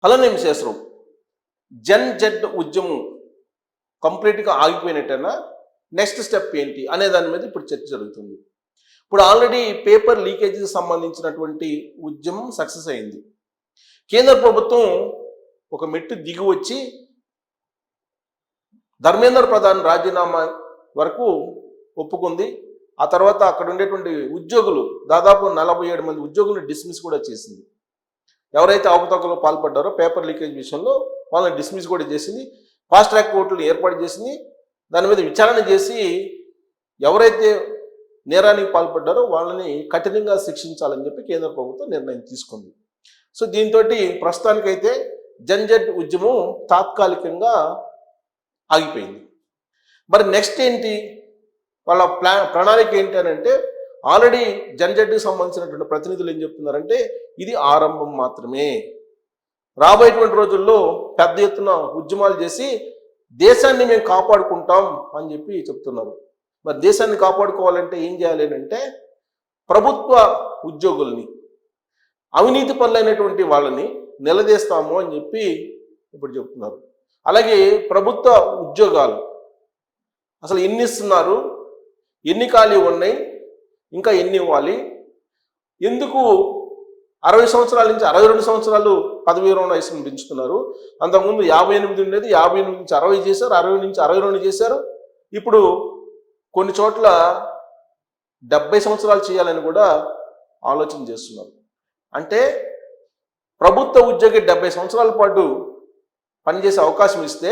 అలానే విశేషం gen Z ఉద్యమం కంప్లీట్గా ఆగిపోయినట్టేనా, నెక్స్ట్ స్టెప్ ఏంటి అనే దాని మీద ఇప్పుడు చర్చ జరుగుతుంది. ఇప్పుడు ఆల్రెడీ పేపర్ లీకేజీకి సంబంధించినటువంటి ఉద్యమం సక్సెస్ అయింది. కేంద్ర ప్రభుత్వం ఒక మెట్టు దిగి వచ్చి ధర్మేంద్ర ప్రధాన్ రాజీనామా వరకు ఒప్పుకుంది. ఆ తర్వాత అక్కడ ఉండేటువంటి ఉద్యోగులు దాదాపు 47 మంది ఉద్యోగులను డిస్మిస్ కూడా చేసింది. ఎవరైతే అవకతవకలో పాల్పడ్డారో పేపర్ లీకేజ్ విషయంలో వాళ్ళని డిస్మిస్ కూడా చేసింది. ఫాస్ట్ ట్రాక్ కోర్టులు ఏర్పాటు చేసింది. దాని మీద విచారణ చేసి ఎవరైతే నేరానికి పాల్పడ్డారో వాళ్ళని కఠినంగా శిక్షించాలని చెప్పి కేంద్ర ప్రభుత్వం నిర్ణయం తీసుకుంది. సో దీంతో ప్రస్తుతానికైతే జన్జెడ్ ఉద్యమం తాత్కాలికంగా ఆగిపోయింది. మరి నెక్స్ట్ ఏంటి, వాళ్ళ ప్రణాళిక ఏంటి అని అంటే, ఆల్రెడీ జన్జెడ్కి సంబంధించినటువంటి ప్రతినిధులు ఏం చెప్తున్నారంటే ఇది ఆరంభం మాత్రమే, రాబోయేటువంటి రోజుల్లో పెద్ద ఎత్తున ఉద్యమాలు చేసి దేశాన్ని మేము కాపాడుకుంటాం అని చెప్పి చెప్తున్నారు. మరి దేశాన్ని కాపాడుకోవాలంటే ఏం చేయాలి అంటే ప్రభుత్వ ఉద్యోగుల్ని, అవినీతి పనులైనటువంటి వాళ్ళని నిలదీస్తాము అని చెప్పి ఇప్పుడు చెప్తున్నారు. అలాగే ప్రభుత్వ ఉద్యోగాలు అసలు ఎన్ని ఇస్తున్నారు, ఎన్ని ఖాళీ ఉన్నాయి, ఇంకా ఎన్ని ఇవ్వాలి, ఎందుకు 60 సంవత్సరాల నుంచి 62 సంవత్సరాలు పదవి విరమణ వయసును పెంచుతున్నారు, అంతకుముందు 58 ఉండేది, 58 నుంచి 60 చేశారు, 60 నుంచి 62 చేశారు, ఇప్పుడు కొన్ని చోట్ల 70 సంవత్సరాలు చేయాలని కూడా ఆలోచన చేస్తున్నారు. అంటే ప్రభుత్వ ఉద్యోగి 70 సంవత్సరాల పాటు పనిచేసే అవకాశం ఇస్తే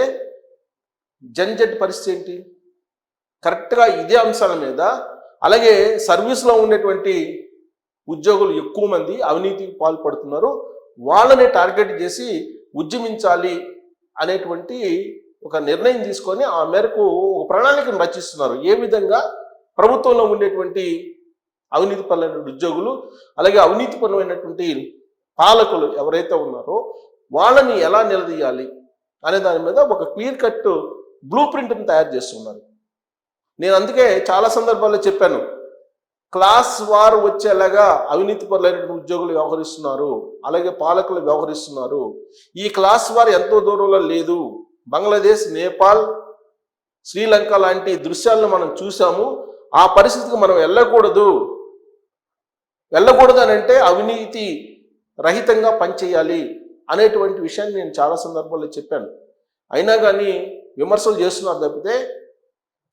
జన్జెడ్ పరిస్థితి ఏంటి? కరెక్ట్గా ఇదే అంశాల మీద, అలాగే సర్వీస్లో ఉండేటువంటి ఉద్యోగులు ఎక్కువ మంది అవినీతికి పాల్పడుతున్నారు, వాళ్ళని టార్గెట్ చేసి ఉద్యమించాలి అనేటువంటి ఒక నిర్ణయం తీసుకొని ఆ మేరకు ఒక ప్రణాళికను రచిస్తున్నారు. ఏ విధంగా ప్రభుత్వంలో ఉండేటువంటి అవినీతి పరులైన ఉద్యోగులు, అలాగే అవినీతి పరులైనటువంటి పాలకులు ఎవరైతే ఉన్నారో వాళ్ళని ఎలా నిలదీయాలి అనే దాని మీద ఒక క్లియర్ కట్ బ్లూ ప్రింట్ని తయారు చేస్తున్నారు. నేను అందుకే చాలా సందర్భాల్లో చెప్పాను, క్లాస్ వార్ వచ్చేలాగా అవినీతి పరులైనటువంటి ఉద్యోగులు వ్యవహరిస్తున్నారు, అలాగే పాలకులు వ్యవహరిస్తున్నారు. ఈ క్లాస్ వార్ ఎంతో దూరంలో లేదు. బంగ్లాదేశ్, నేపాల్, శ్రీలంక లాంటి దృశ్యాలను మనం చూసాము. ఆ పరిస్థితికి మనం వెళ్ళకూడదు అని అంటే అవినీతి రహితంగా పనిచేయాలి అనేటువంటి విషయాన్ని నేను చాలా సందర్భాల్లో చెప్పాను. అయినా కానీ విమర్శలు చేస్తున్నారు తప్పితే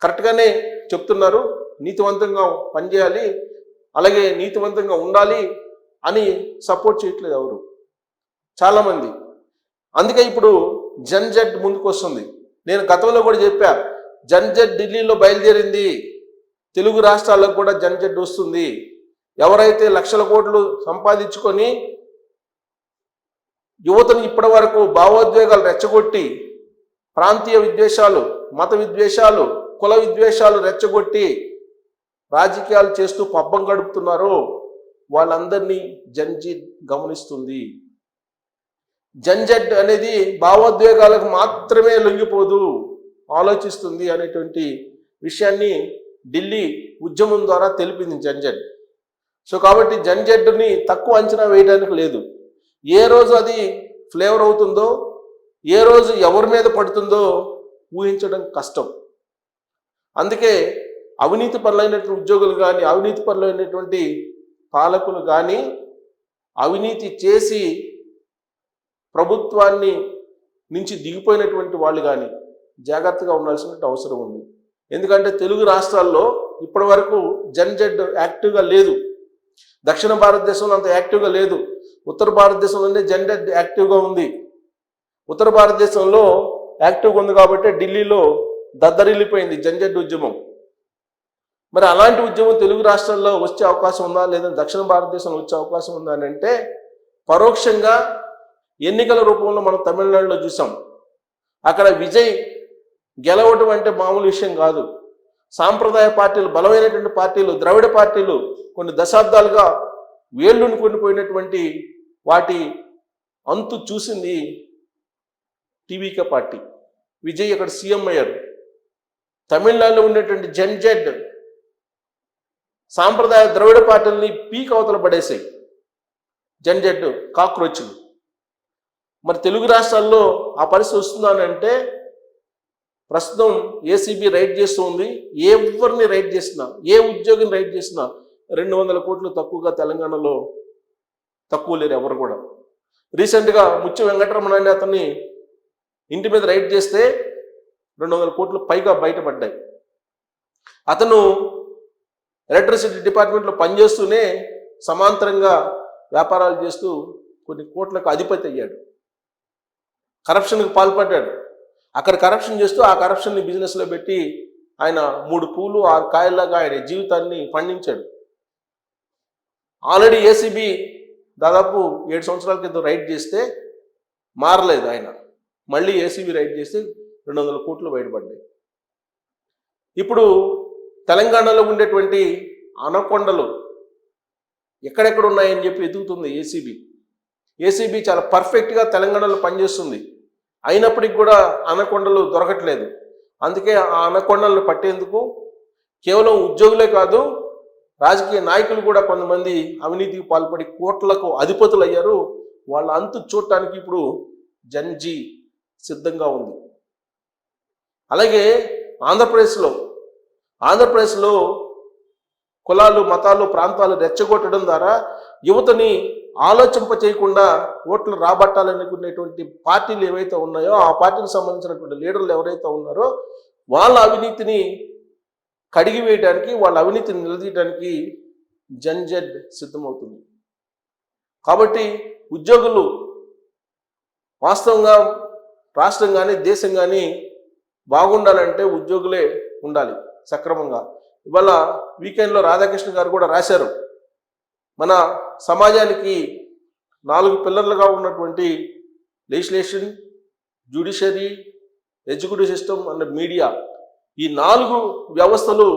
కరెక్ట్గానే చెప్తున్నారు, నీతివంతంగా పనిచేయాలి, అలాగే నీతివంతంగా ఉండాలి అని సపోర్ట్ చేయట్లేదు ఎవరు, చాలామంది. అందుకే ఇప్పుడు జన్జెడ్ ముందుకు వస్తుంది. నేను గతంలో కూడా చెప్పా, జన్జెడ్ ఢిల్లీలో బయలుదేరింది, తెలుగు రాష్ట్రాలకు కూడా జన్జెడ్ వస్తుంది. ఎవరైతే లక్షల కోట్లు సంపాదించుకొని యువతను ఇప్పటి వరకు భావోద్వేగాలు రెచ్చగొట్టి ప్రాంతీయ విద్వేషాలు, మత విద్వేషాలు, కుల విద్వేషాలు రెచ్చగొట్టి రాజకీయాలు చేస్తూ పబ్బం గడుపుతున్నారో వాళ్ళందరినీ జన్జెడ్ గమనిస్తుంది. జన్జెడ్ అనేది భావోద్వేగాలకు మాత్రమే లొంగిపోదు, ఆలోచిస్తుంది అనేటువంటి విషయాన్ని ఢిల్లీ ఉద్యమం ద్వారా తెలిపింది జన్జెడ్. సో కాబట్టి జన్జెడ్ని తక్కువ అంచనా వేయడానికి లేదు. ఏ రోజు అది ఫ్లేవర్ అవుతుందో, ఏ రోజు ఎవరి మీద పడుతుందో ఊహించడం కష్టం. అందుకే అవినీతి పరులైనటువంటి ఉద్యోగులు కానీ, అవినీతి పరులైనటువంటి పాలకులు కానీ, అవినీతి చేసి ప్రభుత్వాన్ని నుంచి దిగిపోయినటువంటి వాళ్ళు కానీ జాగ్రత్తగా ఉండాల్సిన అవసరం ఉంది. ఎందుకంటే తెలుగు రాష్ట్రాల్లో ఇప్పటి వరకు జన్జెడ్ యాక్టివ్గా లేదు. దక్షిణ భారతదేశంలో అంత యాక్టివ్గా లేదు. ఉత్తర భారతదేశంలోనే జన్జెడ్ యాక్టివ్గా ఉంది. ఉత్తర భారతదేశంలో యాక్టివ్గా ఉంది కాబట్టి ఢిల్లీలో దద్దరిల్లిపోయింది జన్జెడ్ ఉద్యమం. మరి అలాంటి ఉద్యమం తెలుగు రాష్ట్రాల్లో వచ్చే అవకాశం ఉందా, లేదా దక్షిణ భారతదేశంలో వచ్చే అవకాశం ఉందా అని అంటే పరోక్షంగా ఎన్నికల రూపంలో మనం తమిళనాడులో చూసాం. అక్కడ విజయ్ గెలవడం అంటే మామూలు విషయం కాదు. సాంప్రదాయ పార్టీలు, బలమైనటువంటి పార్టీలు, ద్రవిడ పార్టీలు కొన్ని దశాబ్దాలుగా వేళ్ళుని కొనిపోయినటువంటి వాటి అంతు చూసింది టీవీకే పార్టీ. విజయ్ అక్కడ సీఎం అయ్యారు. తమిళనాడులో ఉండేటువంటి జన్జెడ్ సాంప్రదాయ ద్రవిడ పార్టీలని పీక్ అవతల పడేసాయి జన్జెడ్ కాక్రోచ్లు. మరి తెలుగు రాష్ట్రాల్లో ఆ పరిస్థితి వస్తుందని ప్రస్తుతం ఏసీబీ రైడ్ చేస్తూ ఉంది. ఎవరిని రైడ్ చేసినా, ఏ ఉద్యోగిని రైడ్ చేసినా 200 కోట్లు తక్కువగా తెలంగాణలో తక్కువ లేరు ఎవరు కూడా. రీసెంట్గా ముత్యం వెంకటరమణ అనే అతన్ని ఇంటి మీద రైడ్ చేస్తే 200 కోట్లు పైగా బయటపడ్డాయి. అతను ఎలక్ట్రిసిటీ డిపార్ట్మెంట్లో పనిచేస్తూనే సమాంతరంగా వ్యాపారాలు చేస్తూ కొన్ని కోట్లకు అధిపతి అయ్యాడు. కరప్షన్కి పాల్పడ్డాడు. అక్కడ కరప్షన్ చేస్తూ ఆ కరప్షన్ని బిజినెస్లో పెట్టి ఆయన 3 పూలు 6 కాయల్లాగా ఆయన జీవితాన్ని పండించాడు. ఆల్రెడీ ఏసీబీ దాదాపు 7 సంవత్సరాల క్రితం రైడ్ చేస్తే మారలేదు ఆయన. మళ్ళీ ఏసీబీ రైడ్ చేస్తే 200 కోట్లు బయటపడ్డాయి. ఇప్పుడు తెలంగాణలో ఉండేటువంటి అనకొండలు ఎక్కడెక్కడ ఉన్నాయని చెప్పి ఎదుగుతుంది ఏసీబీ. ఏసీబీ చాలా పర్ఫెక్ట్గా తెలంగాణలో పనిచేస్తుంది. అయినప్పటికీ కూడా అనకొండలు దొరకట్లేదు. అందుకే ఆ అనకొండలను పట్టేందుకు కేవలం ఉద్యోగులే కాదు, రాజకీయ నాయకులు కూడా కొంతమంది అవినీతికి పాల్పడి కోట్లకు అధిపతులు అయ్యారు. వాళ్ళ అంతు చూడటానికి ఇప్పుడు జన్జీ సిద్ధంగా ఉంది. అలాగే ఆంధ్రప్రదేశ్లో కులాలు, మతాలు, ప్రాంతాలు రెచ్చగొట్టడం ద్వారా యువతని ఆలోచింప చేయకుండా ఓట్లు రాబట్టాలనుకునేటువంటి పార్టీలు ఏవైతే ఉన్నాయో ఆ పార్టీకి సంబంధించినటువంటి లీడర్లు ఎవరైతే ఉన్నారో వాళ్ళ అవినీతిని కడిగి వేయడానికి, వాళ్ళ అవినీతిని నిలదీయడానికి జన్జెడ్ సిద్ధమవుతుంది. కాబట్టి ఉద్యోగులు వాస్తవంగా రాష్ట్రం కానీ దేశం కానీ బాగుండాలంటే ఉద్యోగులే ఉండాలి సక్రమంగా. ఇవాళ వీకెండ్లో రాధాకృష్ణ గారు కూడా రాశారు, మన సమాజానికి 4 పిల్లర్లుగా ఉన్నటువంటి legislation, judiciary, executive system and media, ఈ 4 వ్యవస్థలు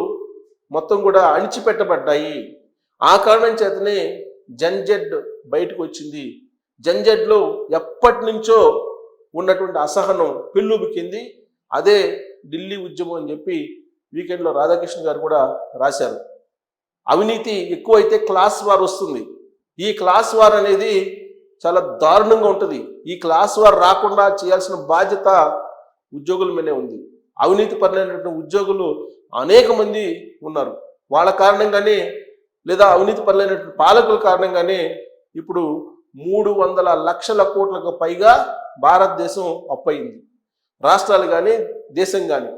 మొత్తం కూడా అణిచిపెట్టబడ్డాయి. ఆ కారణం చేతనే జన్జెడ్ బయటకు వచ్చింది. జన్జెడ్లో ఎప్పటి నుంచో ఉన్నటువంటి అసహనం పెళ్ళుబికింది. అదే ఢిల్లీ ఉద్యమం అని చెప్పి వీకెండ్లో రాధాకృష్ణ గారు కూడా రాశారు. అవినీతి ఎక్కువైతే క్లాస్ వార్ వస్తుంది. ఈ క్లాస్ వార్ అనేది చాలా దారుణంగా ఉంటుంది. ఈ క్లాస్ వార్ రాకుండా చేయాల్సిన బాధ్యత ఉద్యోగుల మీదే ఉంది. అవినీతి పరులైనటువంటి ఉద్యోగులు అనేక మంది ఉన్నారు. వాళ్ళ కారణంగానే లేదా అవినీతి పరులైనటువంటి పాలకుల కారణంగానే ఇప్పుడు 300 లక్షల కోట్లకు పైగా భారతదేశం అప్పయింది. రాష్ట్రాలు కానీ దేశం కానీ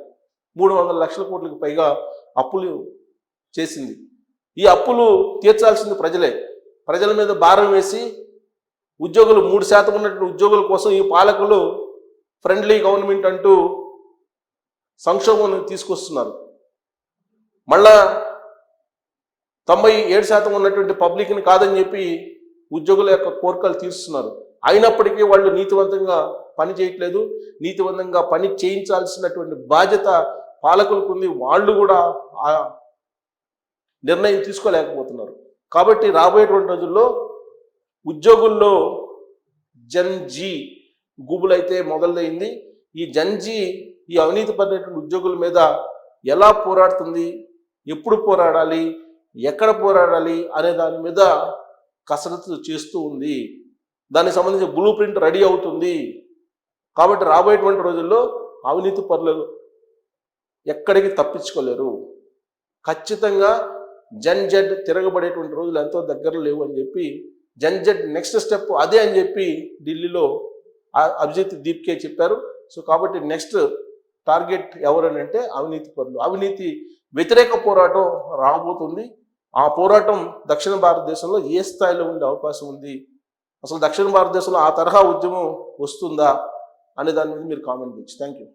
300 లక్షల కోట్లకు పైగా అప్పులు చేసింది. ఈ అప్పులు తీర్చాల్సింది ప్రజలే. ప్రజల మీద భారం వేసి ఉద్యోగులు 3% ఉన్నటువంటి ఉద్యోగుల కోసం ఈ పాలకులు ఫ్రెండ్లీ గవర్నమెంట్ అంటూ సంక్షోభం తీసుకొస్తున్నారు. మళ్ళా 97% ఉన్నటువంటి పబ్లిక్ని కాదని చెప్పి ఉద్యోగుల యొక్క కోరికలు తీరుస్తున్నారు. అయినప్పటికీ వాళ్ళు నీతివంతంగా పని చేయట్లేదు. నీతివంతంగా పని చేయించాల్సినటువంటి బాధ్యత పాలకులకు ఉంది. వాళ్ళు కూడా ఆ నిర్ణయం తీసుకోలేకపోతున్నారు. కాబట్టి రాబోయేటువంటి రోజుల్లో ఉద్యోగుల్లో జన్జీ గుబులైతే మొదలైంది. ఈ జన్జీ ఈ అవినీతి పడినటువంటి ఉద్యోగుల మీద ఎలా పోరాడుతుంది, ఎప్పుడు పోరాడాలి, ఎక్కడ పోరాడాలి అనే దాని మీద కసరత్తు చేస్తూ ఉంది. దానికి సంబంధించిన బ్లూ ప్రింట్ రెడీ అవుతుంది. కాబట్టి రాబోయేటువంటి రోజుల్లో అవినీతి పరులు ఎక్కడికి తప్పించుకోలేరు. ఖచ్చితంగా జన్జెడ్ తిరగబడేటువంటి రోజులు ఎంతో దగ్గర లేవు అని చెప్పి జన్జెడ్ నెక్స్ట్ స్టెప్ అదే అని చెప్పి ఢిల్లీలో అభిజిత్ దీప్కే చెప్పారు. సో కాబట్టి నెక్స్ట్ టార్గెట్ ఎవరని అంటే అవినీతి పరులు. అవినీతి వ్యతిరేక పోరాటం రాబోతుంది. ఆ పోరాటం దక్షిణ భారతదేశంలో ఏ స్థాయిలో ఉండే అవకాశం ఉంది, అసలు దక్షిణ భారతదేశంలో ఆ తరహా ఉద్యమం వస్తుందా అనే దాని మీద మీరు కామెంట్ చేయొచ్చు. Thank you.